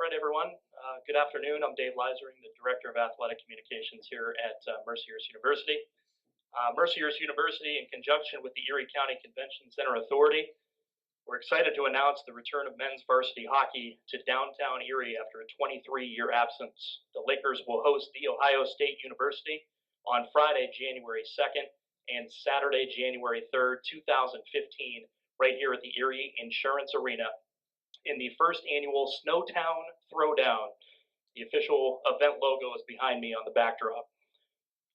All right, everyone. Good afternoon. I'm Dave Leisering, the Director of Athletic Communications here at Mercyhurst University. Mercyhurst University, in conjunction with the Erie County Convention Center Authority, we're excited to announce the return of men's varsity hockey to downtown Erie after a 23-year absence. The Lakers will host The Ohio State University on Friday, January 2nd and Saturday, January 3rd, 2015, right here at the Erie Insurance Arena in the first annual Snowtown Throwdown. The official event logo is behind me on the backdrop.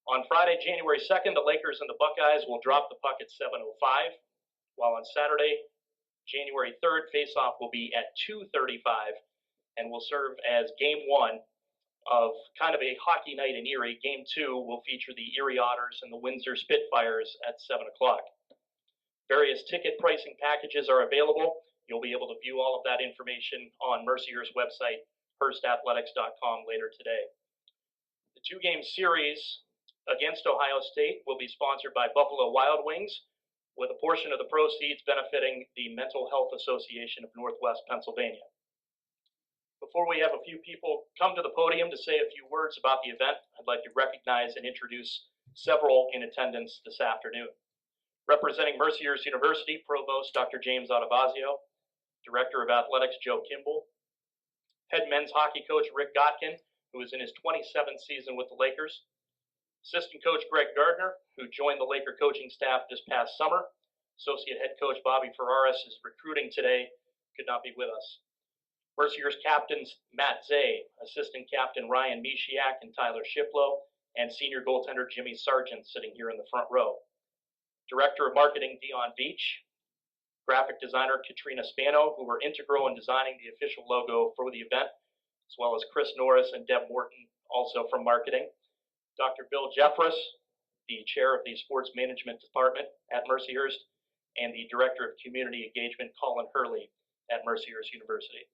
On Friday, January 2nd, the Lakers and the Buckeyes will drop the puck at 7:05, while on Saturday, January 3rd, faceoff will be at 2:35 and will serve as game one of kind of a hockey night in Erie. Game two will feature the Erie Otters and the Windsor Spitfires at 7 o'clock. Various ticket pricing packages are available. You'll be able to view all of that information on Mercyhurst's website, hurstathletics.com, later today. The two-game series against Ohio State will be sponsored by Buffalo Wild Wings, with a portion of the proceeds benefiting the Mental Health Association of Northwest Pennsylvania. Before we have a few people come to the podium to say a few words about the event, I'd like to recognize and introduce several in attendance this afternoon. Representing Mercyhurst University, Provost Dr. James Addabasio, Director of Athletics Joe Kimball, Head Men's Hockey Coach Rick Gotkin, who is in his 27th season with the Lakers, Assistant Coach Greg Gardner, who joined the Laker coaching staff this past summer. Associate Head Coach Bobby Ferraris is recruiting today, could not be with us. Mercyhurst Captains Matt Zay, Assistant Captain Ryan Mishiak and Tyler Shiplow, and Senior Goaltender Jimmy Sargent sitting here in the front row. Director of Marketing Dion Beach, Graphic Designer Katrina Spano, who were integral in designing the official logo for the event, as well as Chris Norris and Deb Morton, also from Marketing. Dr. Bill Jeffress, the Chair of the Sports Management Department at Mercyhurst, and the Director of Community Engagement, Colin Hurley, at Mercyhurst University.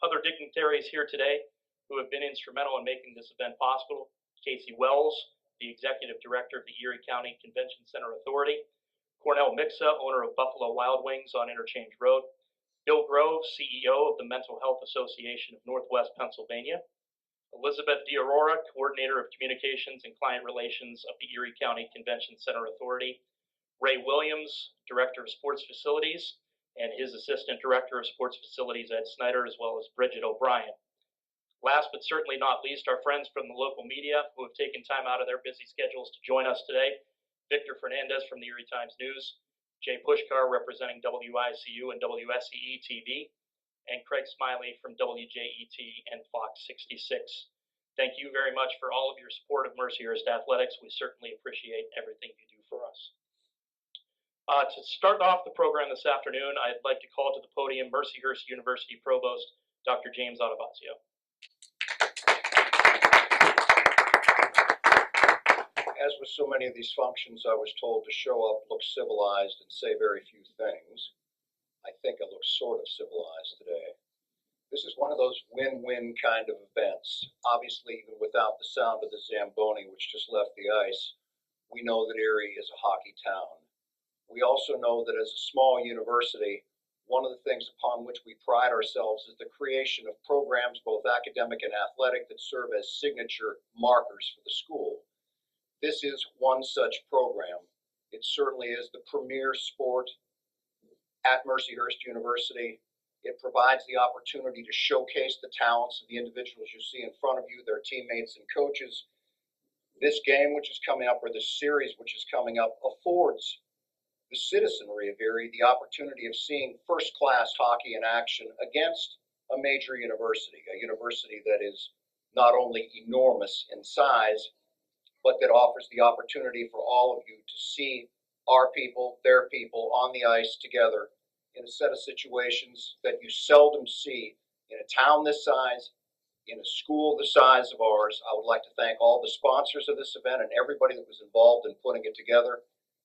Other dignitaries here today who have been instrumental in making this event possible: Casey Wells, the Executive Director of the Erie County Convention Center Authority; Cornell Mixa, owner of Buffalo Wild Wings on Interchange Road; Bill Grove, CEO of the Mental Health Association of Northwest Pennsylvania; Elizabeth DiAurora, Coordinator of Communications and Client Relations of the Erie County Convention Center Authority; Ray Williams, Director of Sports Facilities, and his Assistant Director of Sports Facilities, Ed Snyder, as well as Bridget O'Brien. Last but certainly not least, our friends from the local media who have taken time out of their busy schedules to join us today: Victor Fernandez from the Erie Times News, Jay Pushkar representing WICU and WSEE TV, and Craig Smiley from WJET and Fox 66. Thank you very much for all of your support of Mercyhurst Athletics. We certainly appreciate everything you do for us. To start off the program this afternoon, I'd like to call to the podium Mercyhurst University Provost Dr. James Addabasio. As with so many of these functions, I was told to show up, look civilized, and say very few things. I think I look sort of civilized today. This is one of those win-win kind of events. Obviously, even without the sound of the Zamboni, which just left the ice, we know that Erie is a hockey town. We also know that as a small university, one of the things upon which we pride ourselves is the creation of programs, both academic and athletic, that serve as signature markers for the school. This is one such program. It certainly is the premier sport at Mercyhurst University. It provides the opportunity to showcase the talents of the individuals you see in front of you, their teammates and coaches. This game, which is coming up, or this series, which is coming up, affords the citizenry of Erie the opportunity of seeing first-class hockey in action against a major university, a university that is not only enormous in size, but that offers the opportunity for all of you to see our people, their people, on the ice together in a set of situations that you seldom see in a town this size, in a school the size of ours. I would like to thank all the sponsors of this event and everybody that was involved in putting it together.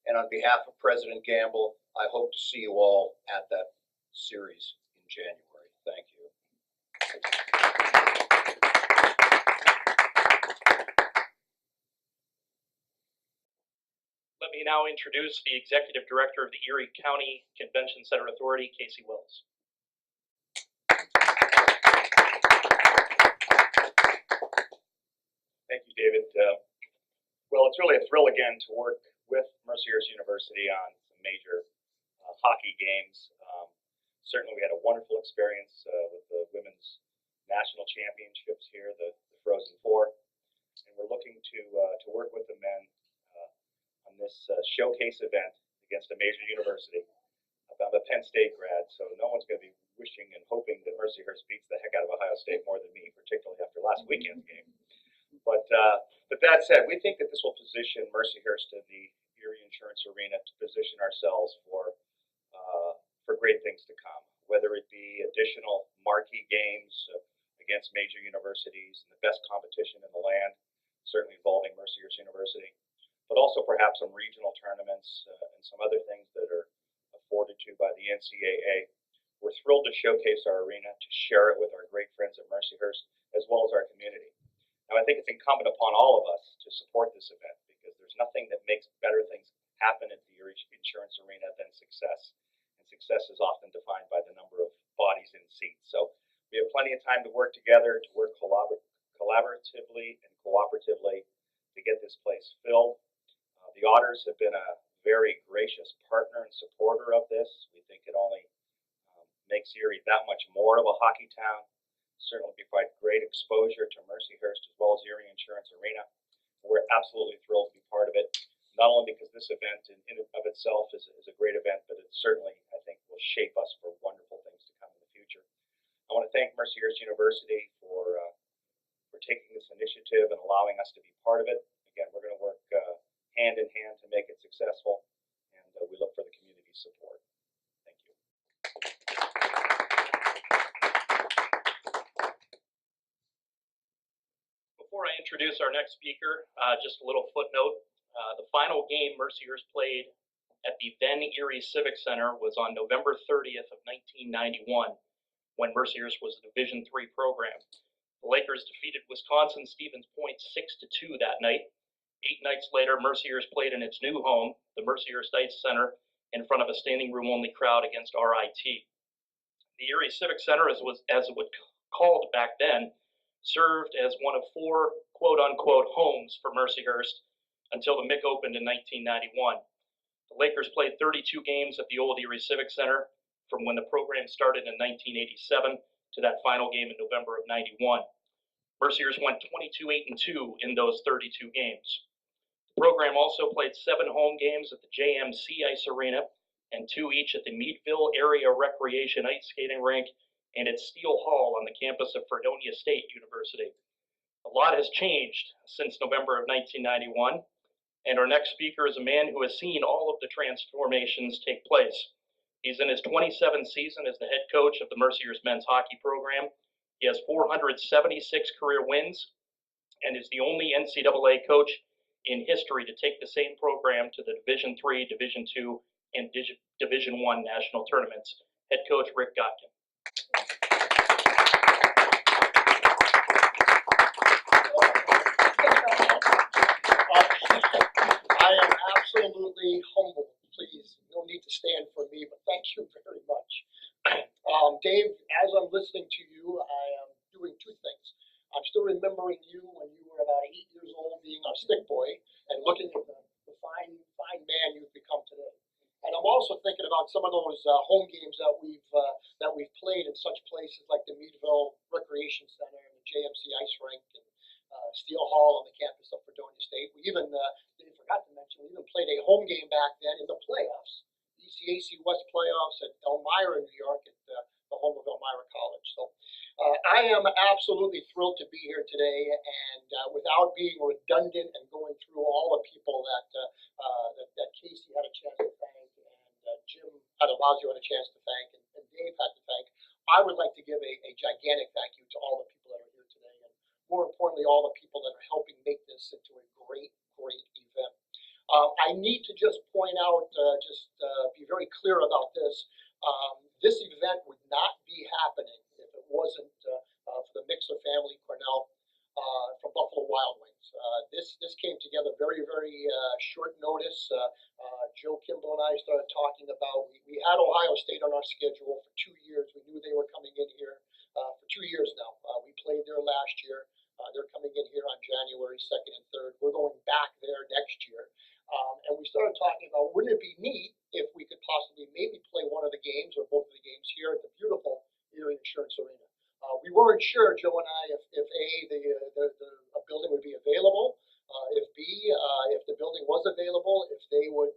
And on behalf of President Gamble, I hope to see you all at that series in January. Thank you. Let me now introduce the Executive Director of the Erie County Convention Center Authority, Casey Wells. David. Well, it's really a thrill again to work with Mercyhurst University on some major hockey games. Certainly, we had a wonderful experience with the women's national championships here, the Frozen Four, and we're looking to work with the men on this showcase event against a major university. I'm a Penn State grad, so no one's going to be wishing and hoping that Mercyhurst beats the heck out of Ohio State more than me, particularly after last weekend's game. But that said, we think that this will position Mercyhurst in the Erie Insurance Arena to position ourselves for great things to come, whether it be additional marquee games against major universities and the best competition in the land, certainly involving Mercyhurst University, but also perhaps some regional tournaments and some other things that are afforded to by the NCAA. We're thrilled to showcase our arena, to share it with our great friends at Mercyhurst, as well as our community. Now, I think it's incumbent upon all of us to support this event because there's nothing that makes better things happen at the Erie Insurance Arena than success. And success is often defined by the number of bodies in seats. So we have plenty of time to work together, to work collaboratively and cooperatively to get this place filled. The Otters have been a very gracious partner and supporter of this. We think it only makes Erie that much more of a hockey town. Certainly provide great exposure to Mercyhurst as well as Erie Insurance Arena. We're absolutely thrilled to be part of it, not only because this event in and of itself is a great event, but it certainly, I think, will shape us for wonderful things to come in the future. I want to thank Mercyhurst University for taking this initiative and allowing us to be part of it. Again, we're going to work hand in hand to make it successful, and we look for the community's support. Thank you. Before I introduce our next speaker, just a little footnote. The final game Mercyhurst played at the then Erie Civic Center was on November 30th of 1991, when Mercyhurst was a Division III program. The Lakers defeated Wisconsin Stevens Point 6-2 that night. 8 nights later, Mercyhurst played in its new home, the Mercyhurst Ice Center, in front of a standing room only crowd against RIT. The Erie Civic Center, as it was called back then, served as one of 4 quote-unquote homes for Mercyhurst until the MIC opened in 1991. The Lakers played 32 games at the old Erie Civic Center from when the program started in 1987 to that final game in November of 91. Mercyhurst went 22-8-2 in those 32 games. The program also played 7 home games at the JMC Ice Arena and 2 each at the Meadville Area Recreation Ice Skating Rink and at Steele Hall on the campus of Fredonia State University. A lot has changed since November of 1991, and our next speaker is a man who has seen all of the transformations take place. He's in his 27th season as the head coach of the Mercyhurst men's hockey program. He has 476 career wins and is the only NCAA coach in history to take the same program to the Division III, Division II, and Division I national tournaments. Head coach Rick Godkin. I am absolutely humbled. Please, no need to stand for me, but thank you very much. Dave, as I'm listening to you, I am doing 2 things. I'm still remembering you when you were about 8 years old, being our stick boy, and looking at the fine man you've become today. And I'm also thinking about some of those home games that we've played in such places like the Meadville Recreation Center and the JMC Ice Rink and Steele Hall on the campus of Fredonia State. We even, forgot to mention, we even played a home game back then in the playoffs, ECAC West playoffs at Elmira, New York, at the home of Elmira College. So I am absolutely thrilled to be here today, and without being redundant and going through all the people that Casey had a chance to thank, and Jim Adalazio had a chance to thank, and Dave had to thank, I would like to give a gigantic thank you to all the people that are here today, and more importantly, all the people that are helping make this into a great event. I need to just point out, be very clear about this. This event would not be happening if it wasn't for the Mixer family, Cornell, from Buffalo Wild Wings. This came together very short notice. Joe Kimball and I started talking about, we had Ohio State on our schedule for 2 years. We knew they were coming in here for 2 years now. We played there last year. They're coming in here on January 2nd one of the games or both of the games here at the beautiful Erie Insurance Arena. We weren't sure, Joe and I, if a building would be available, if B, if the building was available, if they would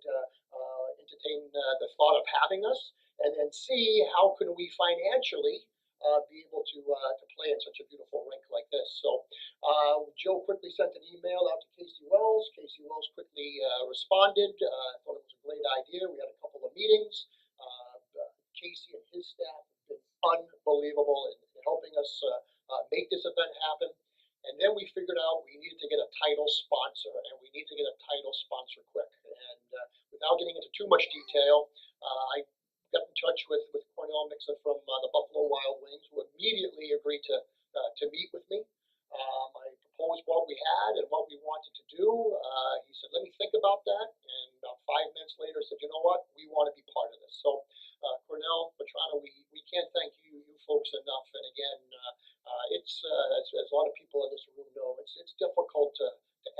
entertain the thought of having us, and then C, how can we financially be able to play in such a beautiful rink like this. So Joe quickly sent an email out to Casey Wells. Casey Wells quickly responded. Thought it was a great idea. We had a couple of meetings. Casey and his staff have been unbelievable in helping us make this event happen. And then we figured out we needed to get a title sponsor, and we need to get a title sponsor quick. And without getting into too much detail, I got in touch with Cornell Mixer from the Buffalo Wild Wings, who immediately agreed to meet with me. I proposed what we had and what we wanted to do. He said, let me think about that. And about 5 minutes later said, you know what, we want to be part of this. So Cornell, Petrano, we can't thank you folks enough. And again, it's as a lot of people in this room know, it's difficult to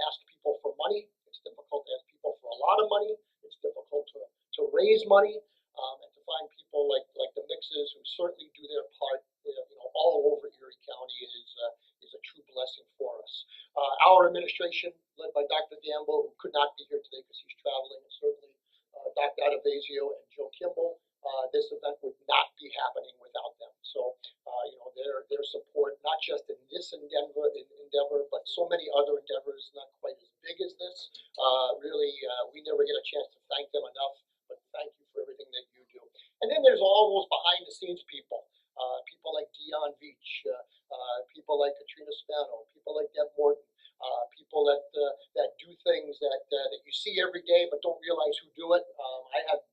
ask people for money. It's difficult to ask people for a lot of money. It's difficult to raise money, and to find people like the Mixes who certainly do their part, all over Erie County is a true blessing for us. Our administration, led by Dr. Gamble, who could not be here today because he's traveling, and certainly Dr. Adavasio and Joe Kimball, this event would not be happening without them. So, their support, not just in this endeavor, but so many other endeavors, not quite as big as this. Really, we never get a chance to thank them enough, but thank you for everything that you do. And then there's all those behind the scenes people, people like Dion Veach, people like Katrina Spano, people like Deb Morton, people that do things that you see every day but don't realize who do it. I have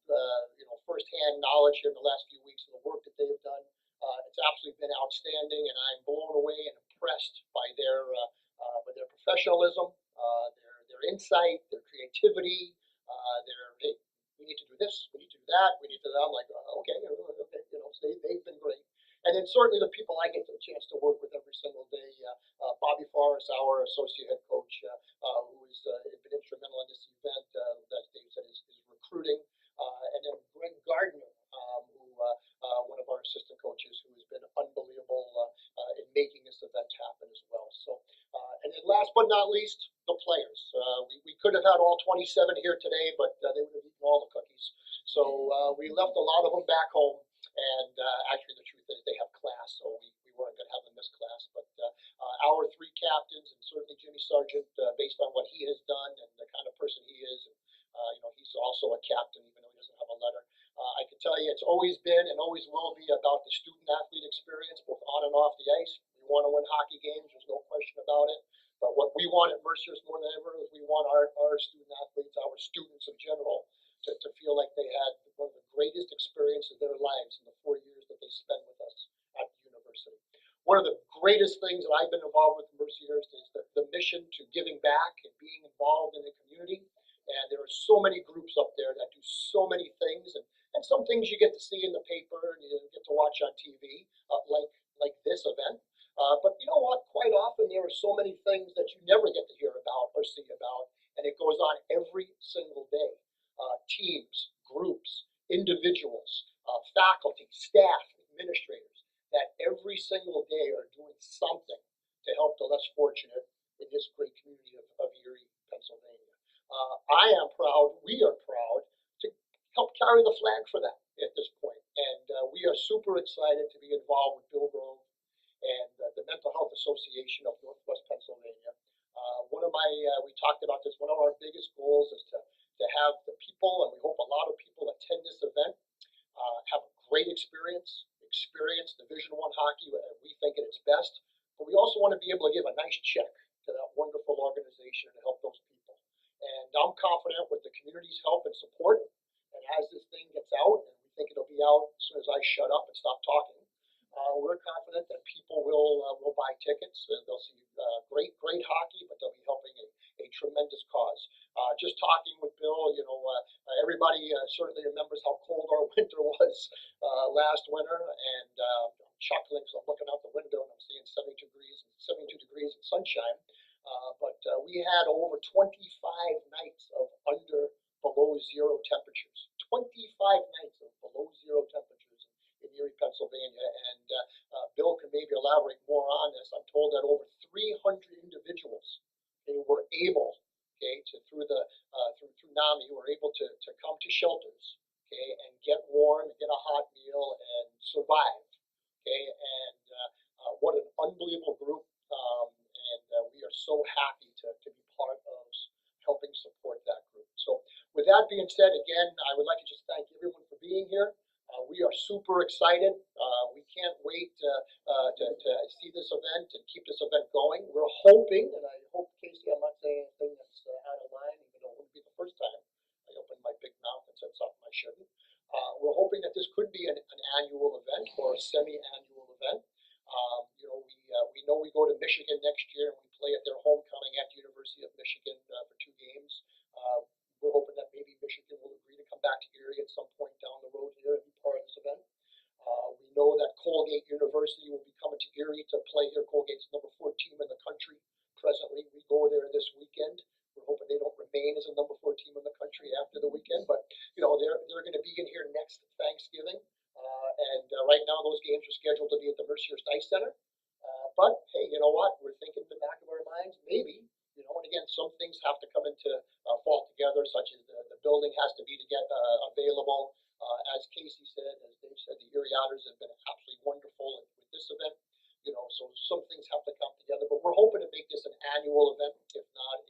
firsthand knowledge here in the last few weeks of the work that they have done. It's absolutely been outstanding, and I'm blown away and impressed by their professionalism, their insight, their creativity, hey, we need to do this, we need to do that, we need to do that. I'm like, okay, so they've been great. And then certainly the people I get the chance to work with every single day, Bobby Forrest, our associate head coach, who has been instrumental in this event, that Dave said is recruiting, and then Greg Gardner, who one of our assistant coaches, who has been unbelievable in making this event happen as well. So, and then last but not least, the players. We could have had all 27 here today, but they would have eaten all the cookies. So we left a lot of them back home. And actually, the truth is they have class, so we weren't going to have them miss class. But our three captains, and certainly Jimmy Sargent, based on what he has done and the kind of person he is, and he's also a captain, even though he doesn't have a letter. I can tell you it's always been and always will be about the student-athlete experience, both on and off the ice. We want to win hockey games, there's no question about it. But what we want at Mercyhurst more than ever is we want our student-athletes, our students in general, to feel like they had one of the greatest experiences of their lives in the 4 years that they spent with us at the university. One of the greatest things that I've been involved with in Mercyhurst is the mission to giving back and being involved in the community. And there are so many groups up there that do so many things, and some things you get to see in the paper and you get to watch on TV, like this event. But you know what? Quite often there are so many things that you never get to hear about or see about, and it goes on every single day. Teams, groups, individuals, faculty, staff, administrators, that every single day are doing something to help the less fortunate in this great community of Erie, Pennsylvania. I am proud, we are proud to help carry the flag for that at this point. And we are super excited to be involved with Bill Grove and the Mental Health Association of Northwest Pennsylvania. We talked about this, one of our biggest goals is to have the people, and we hope a lot of people attend this event, have a great experience Division I hockey, we think at its best, but we also want to be able to give a nice check to that wonderful organization to help those people. And I'm confident with the community's help and support, and as this thing gets out, and we think it'll be out as soon as I shut up and stop talking, we're confident that people will buy tickets. They'll see great hockey, but they'll be helping a tremendous cause. Just talking with Bill, everybody certainly remembers how cold our winter was last winter, and I'm chuckling, so I'm looking out the window and I'm seeing 72 degrees and sunshine. But we had over 25 nights of below zero temperatures. 25 nights of below zero temperatures in Erie, Pennsylvania. And Bill can maybe elaborate more on this. I'm told that over 300 individuals, okay, were able, okay, to through NAMI, were able to come to shelters, okay, and get warm, get a hot meal, and survive. Okay, and what an unbelievable group, and we are so happy to be part of helping support that group. So with that being said, again, I would like to just thank everyone for being here. We are super excited. We can't wait to see this event and keep this event going. We're hoping, and I hope, Casey, I'm not saying anything that's out of line, even though it wouldn't be the first time I opened my big mouth and said something I shouldn't. We're hoping that this could be an annual event or a semi-annual event. We know we go to Michigan next year and we play at their homecoming at the University of Michigan for 2 games. We're hoping that maybe Michigan will agree to come back to Erie at some point down the road here and be part of this event. We know that Colgate University will be coming to Erie to play here. Colgate's number 4 team in the country presently. We go there this weekend. We're hoping they don't remain as a number 4 team in the country after the weekend, but they're going to be in here next Thanksgiving. Right now those games are scheduled to be at the Mercyhurst Ice Center. But hey, you know what? We're thinking in the back of our minds, maybe, and again, some things have to come into fall together, such as the building has to be to get available. As Casey said, as Dave said, the Erie Otters have been absolutely wonderful with this event. So some things have to come together, but we're hoping to make this an annual event, if not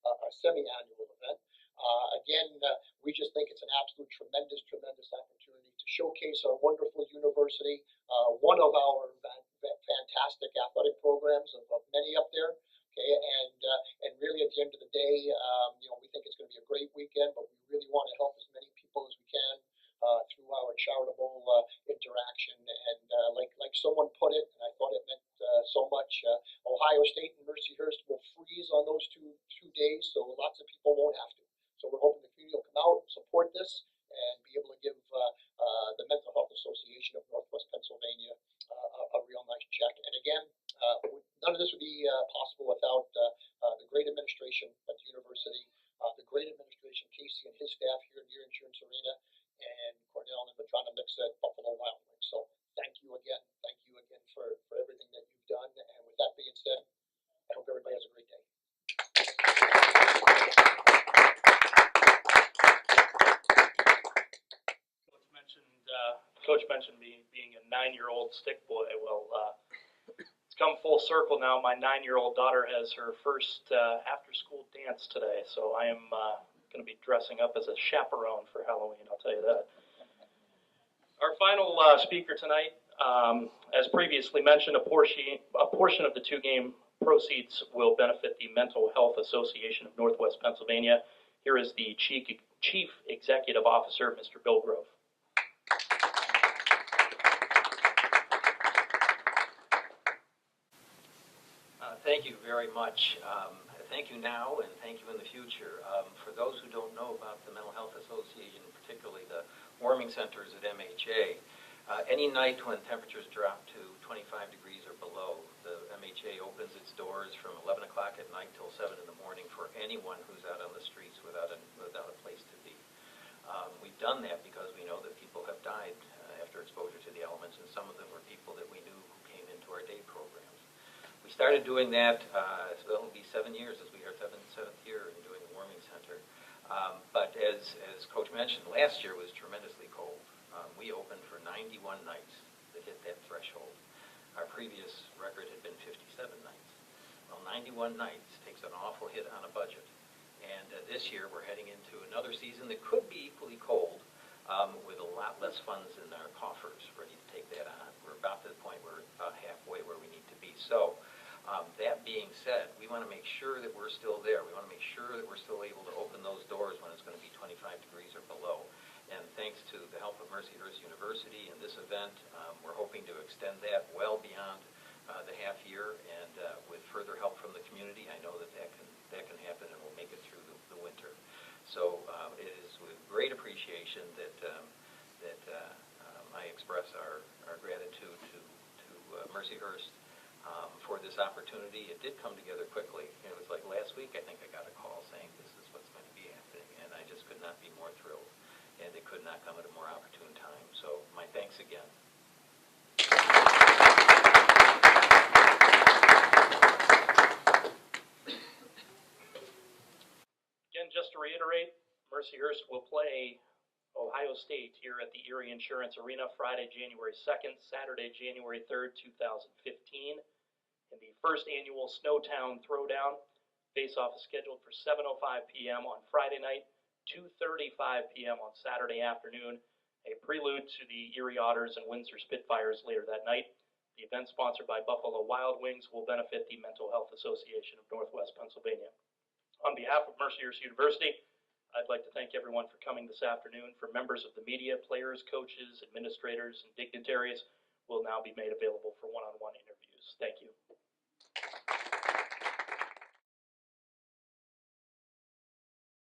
a semi-annual event. We just think it's an absolute tremendous opportunity to showcase our wonderful university, one of our fantastic athletic programs of many up there. Okay, and really at the end of the day, we think it's going to be a great weekend, but we really want to help as many people as we can through our charitable interaction. And like someone put it, and I thought it meant so much. Ohio State and Mercyhurst will freeze on those two days, so lots of people won't have to. So we're hoping the community will come out, support this, and be able to give the Mental Health Association of Northwest Pennsylvania a real nice check. And again, none of this would be possible without the great administration at the university, the great administration, Casey and his staff here at Erie Insurance Arena, and Cornell and Metronomics at Buffalo Wild Wings. So thank you again for everything that you've done. And with that being said, I hope everybody has a great day. Coach mentioned being a 9-year-old stick boy. Well, it's come full circle now. My 9-year-old daughter has her first after-school dance today, so I am going to be dressing up as a chaperone for Halloween, I'll tell you that. Our final speaker tonight, as previously mentioned, a portion of the 2-game proceeds will benefit the Mental Health Association of Northwest Pennsylvania. Here is the Chief Executive Officer, Mr. Bill Grove. Thank you very much. Thank you now and thank you in the future. For those who don't know about the Mental Health Association, particularly the warming centers at MHA, any night when temperatures drop to 25 degrees or below, the MHA opens its doors from 11 o'clock at night till 7 in the morning for anyone who's out on the streets without a place to be. We've done that because we know that people have died after exposure to the elements, and some of them were people that we knew who came into our day programs. We started doing that, it'll be 7 years as we are seventh year in doing the warming center. But as Coach mentioned, last year was tremendously cold. We opened for 91 nights that hit that threshold. Our previous record had been 57 nights. Well, 91 nights takes an awful hit on a budget. And this year we're heading into another season that could be equally cold, with a lot less funds in our coffers ready to take that on. We're about to the point where we're about halfway where we need to be. So that being said, we want to make sure that we're still there. We want to make sure that we're still able to open those doors when it's going to be 25 degrees or below. And thanks to the help of Mercyhurst University and this event, we're hoping to extend that well beyond the half year, and with further help from the community, I know that can happen, and we'll make it through the winter. So it is with great appreciation that I express our gratitude to Mercyhurst for this opportunity. It did come together quickly. It was like last week, I think I got a call saying this is what's going to be happening, and I just could not be more thrilled. and they could not come at a more opportune time. So my thanks again. Again, just to reiterate, Mercyhurst will play Ohio State here at the Erie Insurance Arena Friday, January 2nd, Saturday, January 3rd, 2015. And the first annual Snowtown Throwdown face-off is scheduled for 7:05 p.m. on Friday night, 2:35 p.m. on Saturday afternoon, a prelude to the Erie Otters and Windsor Spitfires later that night. The event, sponsored by Buffalo Wild Wings, will benefit the Mental Health Association of Northwest Pennsylvania. On behalf of Mercyhurst University, I'd like to thank everyone for coming this afternoon. For members of the media, players, coaches, administrators, and dignitaries will now be made available for one-on-one interviews. Thank you.